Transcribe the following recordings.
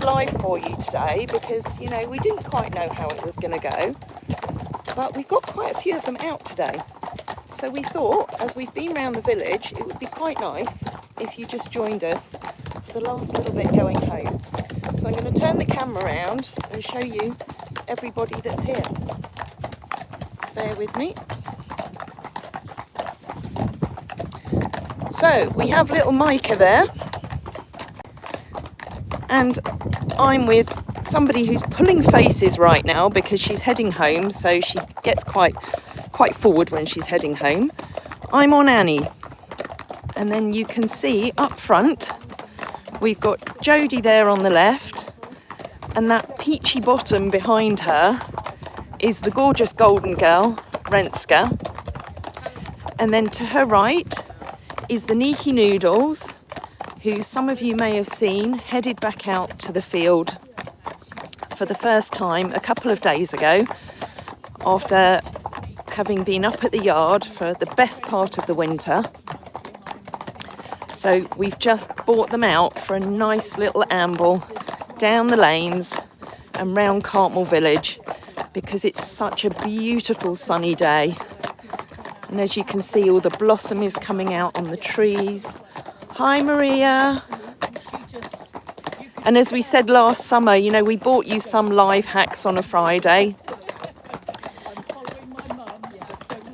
live for you today because, you know, we didn't quite know how it was going to go, but we've got quite a few of them out today. So we thought, as we've been around the village, it would be quite nice if you just joined us for the last little bit going home. So I'm going to turn the camera around and show you everybody that's here. Bear with me. So we have little Maaike there, and I'm with somebody who's pulling faces right now because she's heading home, so she gets quite forward when she's heading home. I'm on Annie, and then you can see up front we've got Jodie there on the left, and that peachy bottom behind her is the gorgeous golden girl, Renske. And then to her right is the Neeka Noodles, who some of you may have seen headed back out to the field for the first time a couple of days ago after having been up at the yard for the best part of the winter. So we've just brought them out for a nice little amble down the lanes and round Cartmel village because it's such a beautiful sunny day. And as you can see, all the blossom is coming out on the trees. Hi, Maria. And as we said last summer, you know, we bought you some live hacks on a Friday,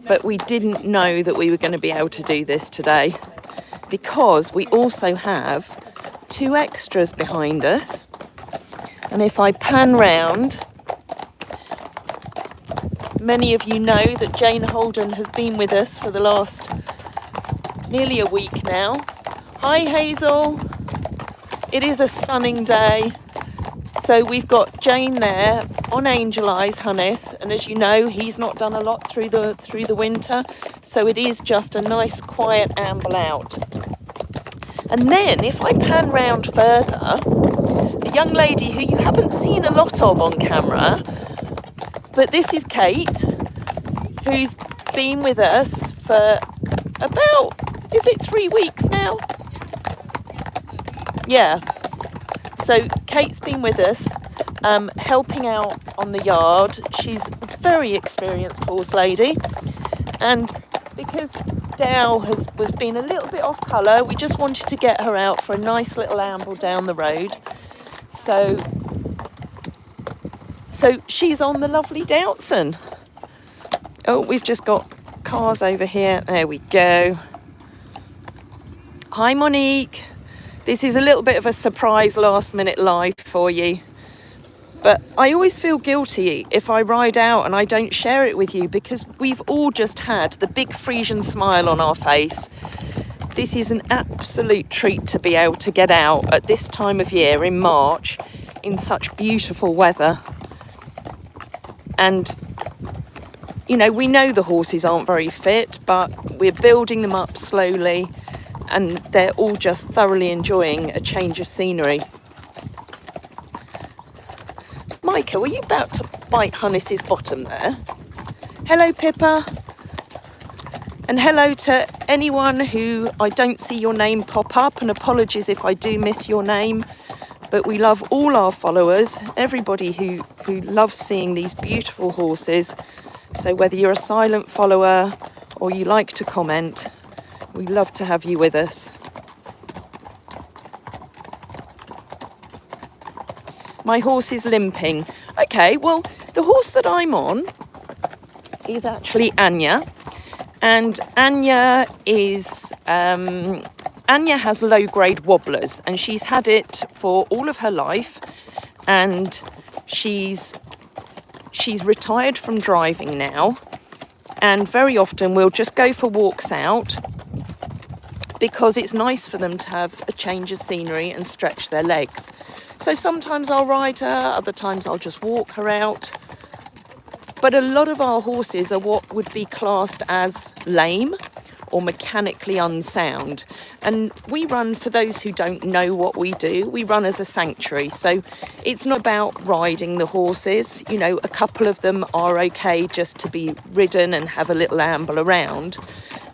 but we didn't know that we were going to be able to do this today because we also have 2 extras behind us. And if I pan round, many of you know that Jane Holden has been with us for the last nearly a week now. Hi, Hazel. It is a sunning day. So we've got Jane there on Angel Eyes Hunnis, and as you know, he's not done a lot through the winter, so it is just a nice quiet amble out. And then if I pan round further, a young lady who you haven't seen a lot of on camera, but this is Kate, who's been with us for about, is it 3 weeks now? Yeah. So Kate's been with us, helping out on the yard. She's a very experienced horse lady, and because Dow was being a little bit off colour, we just wanted to get her out for a nice little amble down the road. So she's on the lovely Doutzen. Oh, we've just got cars over here. There we go. Hi, Monique. This is a little bit of a surprise last minute live for you. But I always feel guilty if I ride out and I don't share it with you because we've all just had the big Friesian smile on our face. This is an absolute treat to be able to get out at this time of year in March in such beautiful weather. And, you know, we know the horses aren't very fit, but we're building them up slowly and they're all just thoroughly enjoying a change of scenery. Maaike, were you about to bite Hunnis's bottom there? Hello, Pippa. And hello to anyone who I don't see your name pop up, and apologies if I do miss your name. But we love all our followers, everybody who loves seeing these beautiful horses. So whether you're a silent follower or you like to comment, we love to have you with us. My horse is limping. Okay, well, the horse that I'm on is actually Anja. And Anja has low-grade wobblers, and she's had it for all of her life. And she's retired from driving now. And very often we'll just go for walks out because it's nice for them to have a change of scenery and stretch their legs. So sometimes I'll ride her, other times I'll just walk her out. But a lot of our horses are what would be classed as lame or mechanically unsound. And we run, for those who don't know what we do, we run as a sanctuary. So it's not about riding the horses. You know, a couple of them are okay just to be ridden and have a little amble around.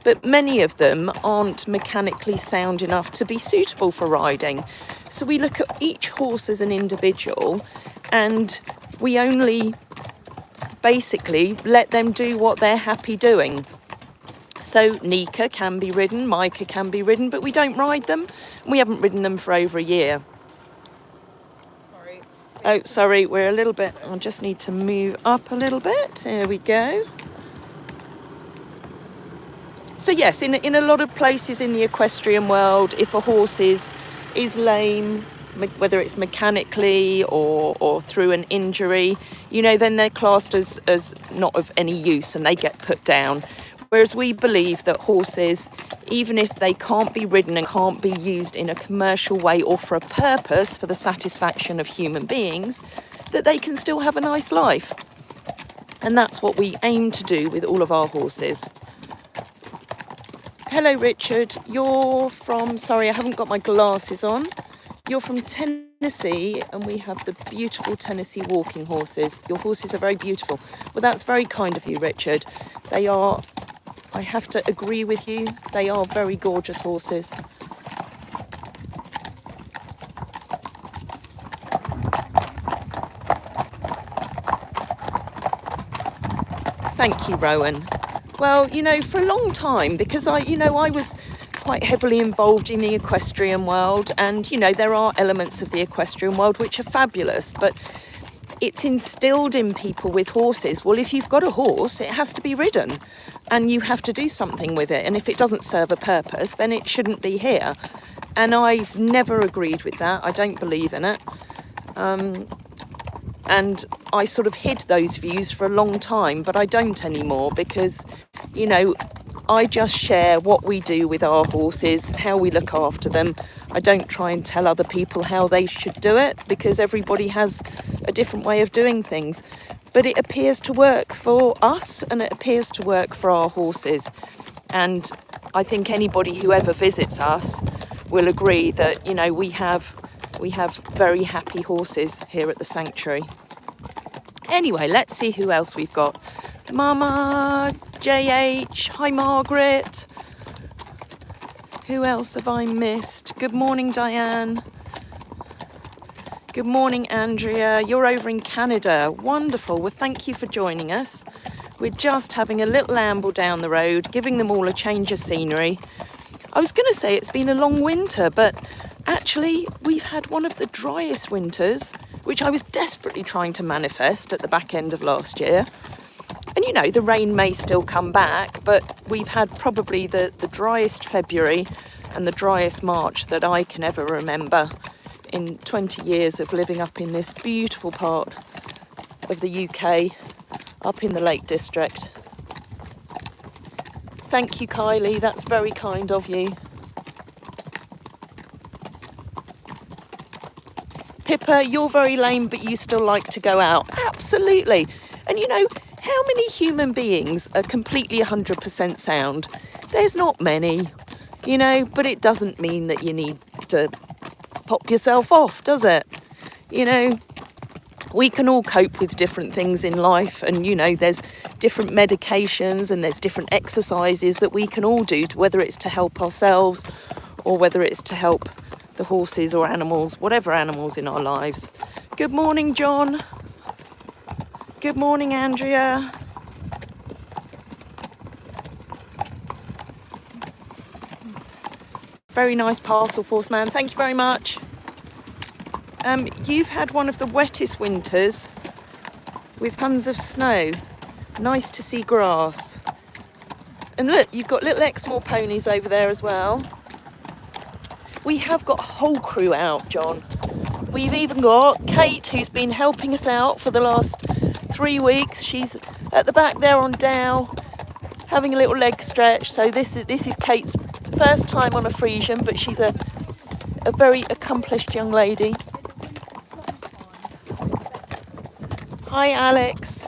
But many of them aren't mechanically sound enough to be suitable for riding. So we look at each horse as an individual, and we only basically let them do what they're happy doing. So Neeka can be ridden, Maaike can be ridden, but we don't ride them. We haven't ridden them for over a year. Sorry. Oh, sorry, we're a little bit, I just need to move up a little bit. There we go. So yes, in a lot of places in the equestrian world, if a horse is lame, whether it's mechanically or through an injury, you know, then they're classed as not of any use and they get put down. Whereas we believe that horses, even if they can't be ridden and can't be used in a commercial way or for a purpose for the satisfaction of human beings, that they can still have a nice life. And that's what we aim to do with all of our horses. Hello, Richard. You're from, sorry, I haven't got my glasses on. You're from Tennessee, and we have the beautiful Tennessee walking horses. Your horses are very beautiful. Well, that's very kind of you, Richard. They are, I have to agree with you, they are very gorgeous horses. Thank you, Rowan. Well, you know, for a long time, because I was quite heavily involved in the equestrian world, and, you know, there are elements of the equestrian world which are fabulous, but it's instilled in people with horses. Well, if you've got a horse, it has to be ridden, and you have to do something with it. And if it doesn't serve a purpose, then it shouldn't be here. And I've never agreed with that. I don't believe in it. And I sort of hid those views for a long time, but I don't anymore because, you know, I just share what we do with our horses, how we look after them. I don't try and tell other people how they should do it because everybody has a different way of doing things. But it appears to work for us and it appears to work for our horses. And I think anybody who ever visits us will agree that, you know, we have very happy horses here at the sanctuary. Anyway, let's see who else we've got. Mama, JH, hi Margaret. Who else have I missed? Good morning, Diane. Good morning, Andrea. You're over in Canada. Wonderful. Well, thank you for joining us. We're just having a little amble down the road, giving them all a change of scenery. I was going to say it's been a long winter, but actually we've had one of the driest winters, which I was desperately trying to manifest at the back end of last year. And, you know, the rain may still come back, but we've had probably the driest February and the driest March that I can ever remember in 20 years of living up in this beautiful part of the UK, up in the Lake District. Thank you, Kylie. That's very kind of you. Pippa, you're very lame, but you still like to go out. Absolutely. And, you know, how many human beings are completely 100% sound? There's not many, you know, but it doesn't mean that you need to pop yourself off, does it? You know, we can all cope with different things in life, and, you know, there's different medications and there's different exercises that we can all do, whether it's to help ourselves or whether it's to help the horses or animals, whatever animals in our lives. Good morning, John. Good morning, Andrea. Very nice parcel, Force Man. Thank you very much. You've had one of the wettest winters with tons of snow. Nice to see grass. And look, you've got little Exmoor ponies over there as well. We have got a whole crew out, John. We've even got Kate, who's been helping us out for the last 3 weeks. She's at the back there on Dow, having a little leg stretch. So this is Kate's first time on a Friesian, but she's a very accomplished young lady. Hi, Alex.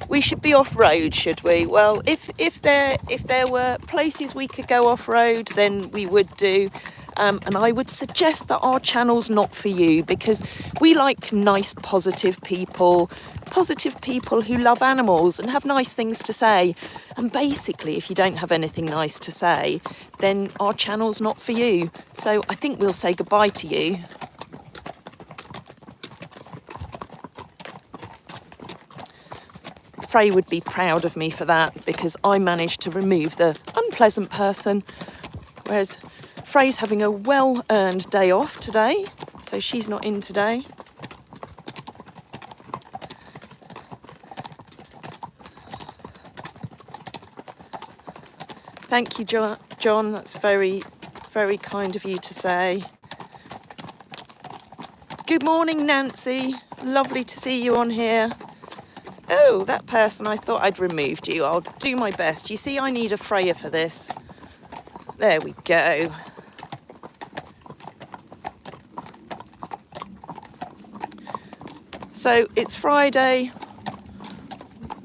We should be off-road, should we? Well, if there were places we could go off-road, then we would do. And I would suggest that our channel's not for you, because we like nice, positive people positive people who love animals and have nice things to say. And basically, if you don't have anything nice to say, then our channel's not for you. So I think we'll say goodbye to you. Frey would be proud of me for that, because I managed to remove the unpleasant person, whereas Frey's having a well-earned day off today, so she's not in today. Thank you, John. That's very, very kind of you to say. Good morning, Nancy. Lovely to see you on here. Oh, that person, I thought I'd removed you. I'll do my best. You see, I need a Freya for this. There we go. So it's Friday.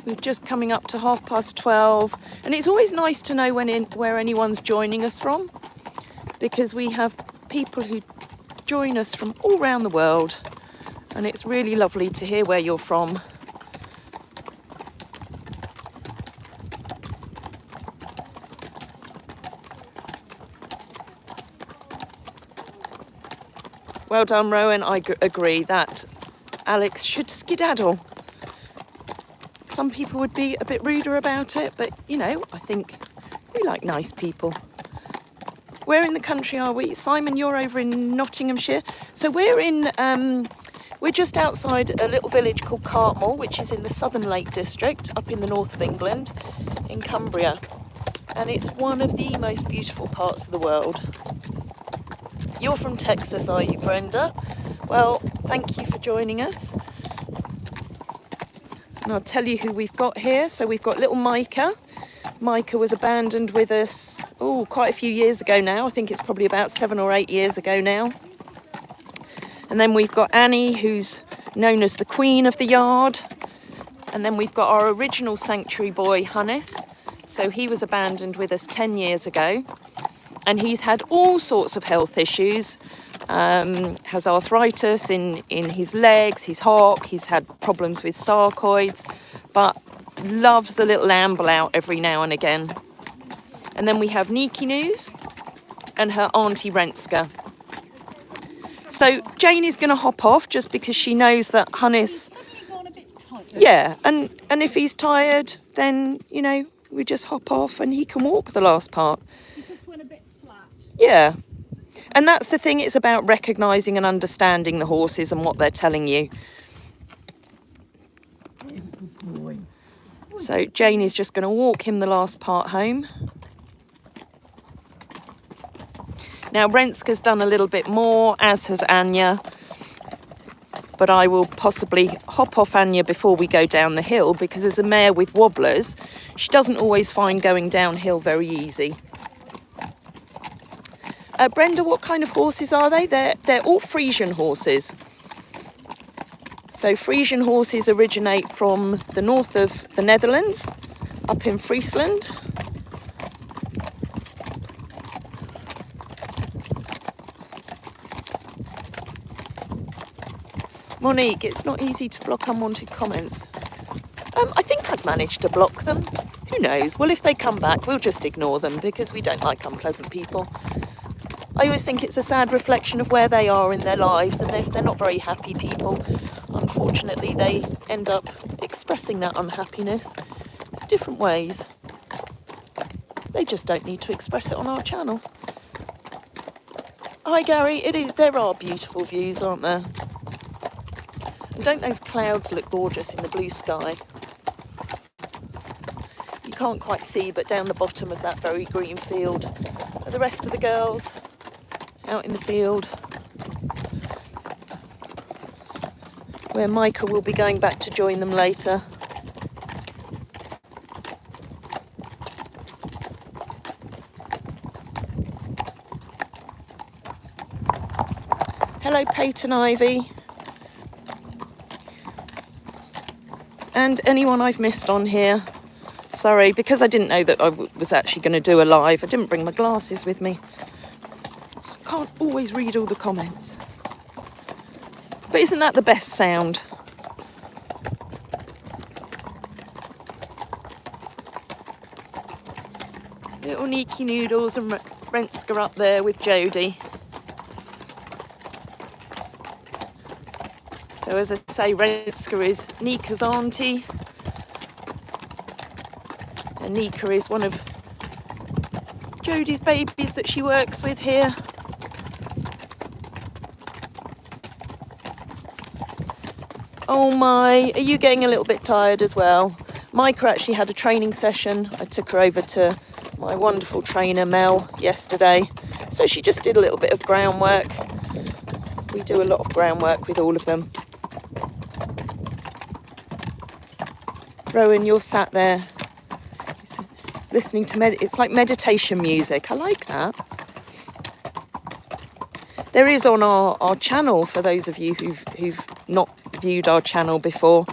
We're just coming up to 12:30. And it's always nice to know where anyone's joining us from, because we have people who join us from all around the world. And it's really lovely to hear where you're from. Well done, Rowan. I agree that Alex should skedaddle. Some people would be a bit ruder about it, but, you know, I think we like nice people. Where in the country are we? Simon, you're over in Nottinghamshire. So we're just outside a little village called Cartmel, which is in the Southern Lake District, up in the north of England, in Cumbria. And it's one of the most beautiful parts of the world. You're from Texas, are you, Brenda? Well, thank you for joining us. And I'll tell you who we've got here. So we've got little Maaike. Maaike was abandoned with us, quite a few years ago now. I think it's probably about 7 or 8 years ago now. And then we've got Annie, who's known as the Queen of the Yard. And then we've got our original sanctuary boy, Hannes. So he was abandoned with us 10 years ago. And he's had all sorts of health issues, has arthritis in his legs, his hock, he's had problems with sarcoids, but loves a little amble out every now and again. And then we have Neeka News and her auntie Renske. So Jane is going to hop off just because she knows that Hannes... Yeah, and if he's tired, then, you know, we just hop off and he can walk the last part. Yeah, and that's the thing, it's about recognising and understanding the horses and what they're telling you. So Jane is just going to walk him the last part home. Now Renske's done a little bit more, as has Anja, but I will possibly hop off Anja before we go down the hill, because as a mare with wobblers, she doesn't always find going downhill very easy. Brenda, what kind of horses are they? They're all Friesian horses. So Friesian horses originate from the north of the Netherlands, up in Friesland. Monique, it's not easy to block unwanted comments. I think I've managed to block them. Who knows? Well, if they come back, we'll just ignore them, because we don't like unpleasant people. I always think it's a sad reflection of where they are in their lives, and if they're not very happy people, unfortunately they end up expressing that unhappiness in different ways. They just don't need to express it on our channel. Hi Gary, there are beautiful views, aren't there? And don't those clouds look gorgeous in the blue sky? You can't quite see, but down the bottom of that very green field are the rest of the girls out in the field, where Maaike will be going back to join them later. Hello Peyton Ivy. And anyone I've missed on here. Sorry, because I didn't know that I was actually going to do a live. I didn't bring my glasses with me. So I can't always read all the comments. But isn't that the best sound? Little Neeky Noodles and Renske up there with Jodie. So as I say, Renske is Neeka's auntie. And Neeka is one of Jodie's babies that she works with here. Oh my, are you getting a little bit tired as well? Maaike actually had a training session. I took her over to my wonderful trainer Mel yesterday. So she just did a little bit of groundwork. We do a lot of groundwork with all of them. Rowan, you're sat there listening to it's like meditation music. I like that. There is on our channel, for those of you who've not viewed our channel before,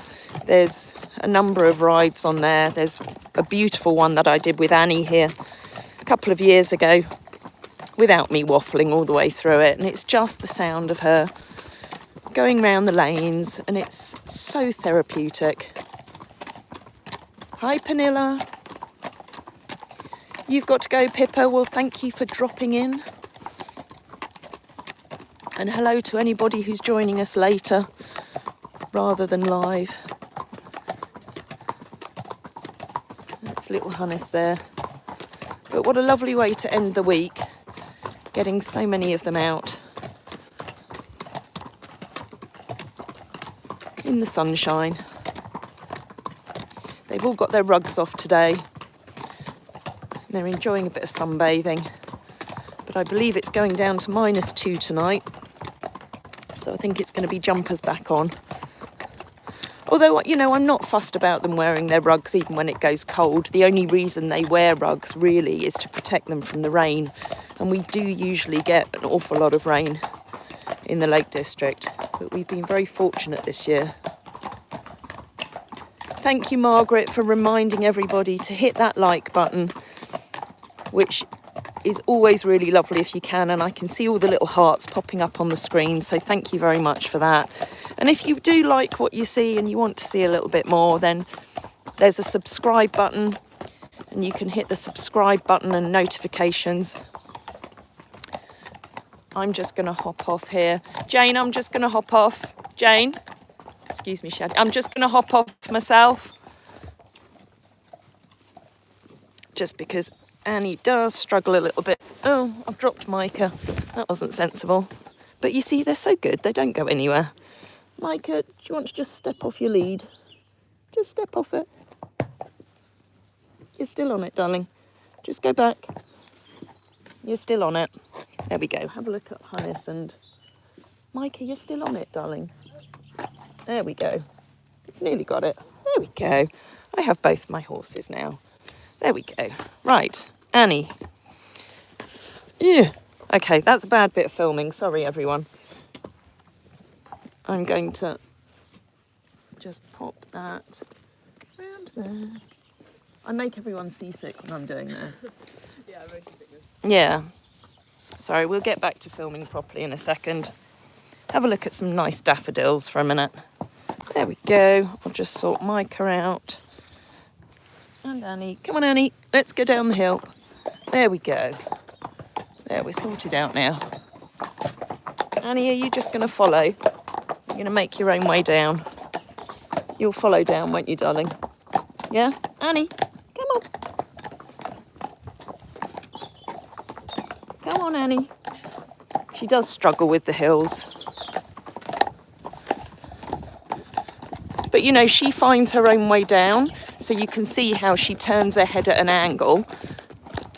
there's a number of rides on there. There's a beautiful one that I did with Annie here a couple of years ago without me waffling all the way through it, and it's just the sound of her going round the lanes, and it's so therapeutic. Hi Pernilla. You've got to go, Pippa. Well, thank you for dropping in. And hello to anybody who's joining us later rather than live. That's little Hannes there. But what a lovely way to end the week, getting so many of them out in the sunshine. They've all got their rugs off today. They're enjoying a bit of sunbathing, but I believe it's going down to -2 tonight, so I think it's going to be jumpers back on. Although, you know, I'm not fussed about them wearing their rugs even when it goes cold. The only reason they wear rugs really is to protect them from the rain, and we do usually get an awful lot of rain in the Lake District, but we've been very fortunate this year. Thank you, Margaret, for reminding everybody to hit that like button, which is always really lovely if you can, and I can see all the little hearts popping up on the screen, so thank you very much for that. And if you do like what you see and you want to see a little bit more, then there's a subscribe button, and you can hit the subscribe button and notifications. I'm just going to hop off here. Jane, I'm just going to hop off. Jane, excuse me, Shad. I'm just going to hop off myself, just because Annie does struggle a little bit. Oh, I've dropped Maaike. That wasn't sensible. But you see, they're so good, they don't go anywhere. Maaike, do you want to just step off your lead? Just step off it. You're still on it, darling. Just go back. You're still on it. There we go. Have a look at Hannes and Maaike, you're still on it, darling. There we go. Nearly got it. There we go. I have both my horses now. There we go. Right, Annie. Yeah. Okay, that's a bad bit of filming. Sorry, everyone. I'm going to just pop that round there. I make everyone seasick when I'm doing this. Yeah, I'm making sickness. Yeah. Sorry, we'll get back to filming properly in a second. Have a look at some nice daffodils for a minute. There we go. I'll just sort Maaike out. And Annie. Come on, Annie. Let's go down the hill. There we go. There, we're sorted out now. Annie, are you just going to follow? You're going to make your own way down. You'll follow down, won't you, darling? Yeah? Annie, come on. Come on, Annie. She does struggle with the hills. But, you know, she finds her own way down. So you can see how she turns her head at an angle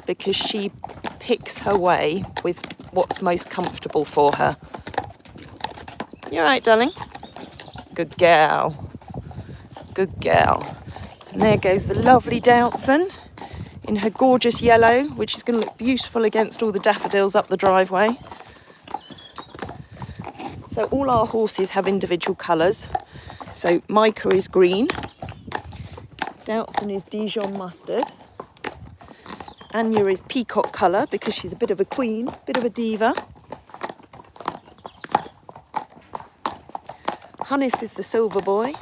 because she picks her way with what's most comfortable for her. You all right, darling? Good gal. Good gal. And there goes the lovely Doutzen in her gorgeous yellow, which is going to look beautiful against all the daffodils up the driveway. So all our horses have individual colours. So Maaike is green. Doutzen is Dijon mustard. Anja is peacock colour because she's a bit of a queen, a bit of a diva. Hannes is the silver boy.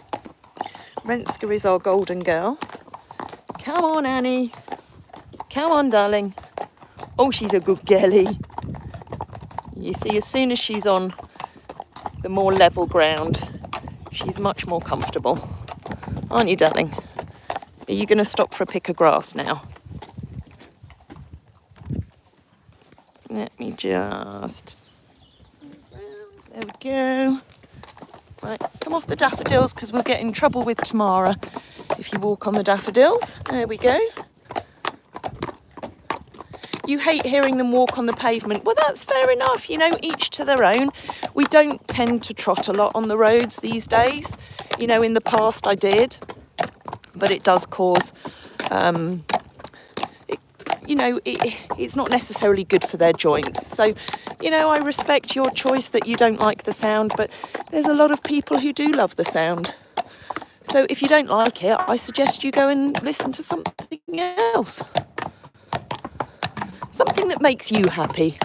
Renske is our golden girl. Come on, Annie. Come on, darling. Oh, she's a good girlie. You see, as soon as she's on the more level ground, she's much more comfortable. Aren't you, darling? Are you going to stop for a pick of grass now? Let me just... There we go. Right, come off the daffodils because we'll get in trouble with Tamara if you walk on the daffodils. There we go. You hate hearing them walk on the pavement. Well, that's fair enough. You know, each to their own. We don't tend to trot a lot on the roads these days. You know, in the past I did. But it does cause, it's not necessarily good for their joints. So, you know, I respect your choice that you don't like the sound, but there's a lot of people who do love the sound. So if you don't like it, I suggest you go and listen to something else. Something that makes you happy.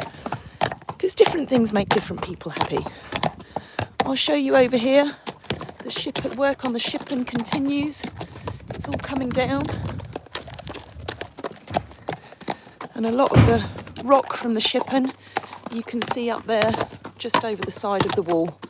Because different things make different people happy. I'll show you over here. The work on the shippen continues. It's all coming down. And a lot of the rock from the shippen you can see up there just over the side of the wall.